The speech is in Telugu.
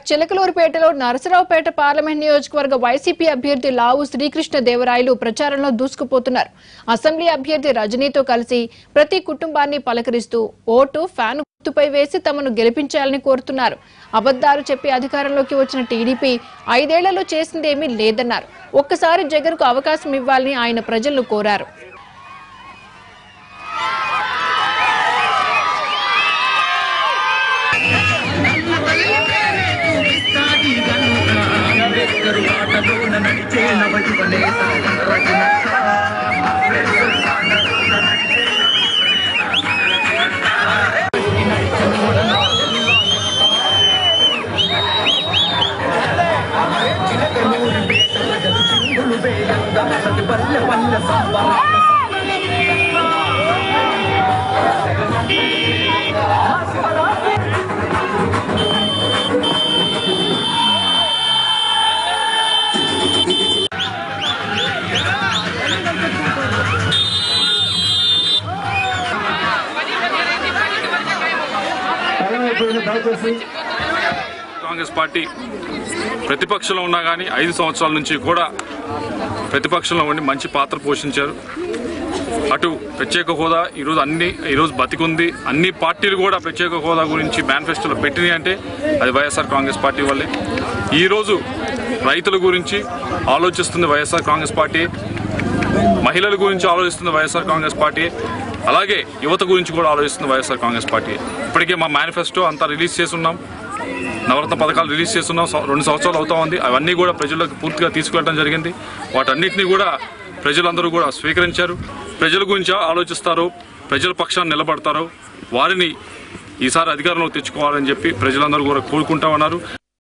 చిలకలూరుపేటలో నరసరావుపేట పార్లమెంట్ నియోజకవర్గ వైసీపీ అభ్యర్థి లావు శ్రీకృష్ణ దేవరాయలు ప్రచారంలో దూసుకుపోతున్నారు. అసెంబ్లీ అభ్యర్థి రజనీతో కలిసి ప్రతి కుటుంబాన్ని పలకరిస్తూ ఓటు ఫ్యాన్ గుర్తుపై వేసి తమను గెలిపించాలని కోరుతున్నారు. అబద్ధాలు చెప్పి అధికారంలోకి వచ్చిన టీడీపీ 5 ఏళ్లలో చేసిందేమీ లేదన్నారు. ఒక్కసారి జగన్కు అవకాశం ఇవ్వాలని ఆయన ప్రజలను కోరారు. కాంగ్రెస్ పార్టీ ప్రతిపక్షంలో ఉన్నా కానీ 5 సంవత్సరాల నుంచి కూడా ప్రతిపక్షంలో ఉండి మంచి పాత్ర పోషించారు. అటు ప్రత్యేక హోదా ఈరోజు బతికుంది. అన్ని పార్టీలు కూడా ప్రత్యేక హోదా గురించి మేనిఫెస్టోలో పెట్టినాయి అంటే అది వైఎస్ఆర్ కాంగ్రెస్ పార్టీ వల్లే. ఈరోజు రైతుల గురించి ఆలోచిస్తుంది వైఎస్ఆర్ కాంగ్రెస్ పార్టీ, మహిళల గురించి ఆలోచిస్తుంది వైఎస్ఆర్ కాంగ్రెస్ పార్టీ, అలాగే యువత గురించి కూడా ఆలోచిస్తుంది వైఎస్ఆర్ కాంగ్రెస్ పార్టీ. ఇప్పటికే మా మేనిఫెస్టో అంతా రిలీజ్ చేస్తున్నాం, నవరత్న పథకాలు రిలీజ్ చేస్తున్నాం. 2 సంవత్సరాలు అవుతా ఉంది. అవన్నీ కూడా ప్రజలకు పూర్తిగా తీసుకెళ్ళడం జరిగింది. వాటన్నిటిని కూడా ప్రజలందరూ కూడా స్వీకరించారు. ప్రజల గురించి ఆలోచిస్తారు, ప్రజల పక్షాన్ని నిలబడతారు, వారిని ఈసారి అధికారంలో తెచ్చుకోవాలని చెప్పి ప్రజలందరూ కూడా కోరుకుంటా ఉన్నారు.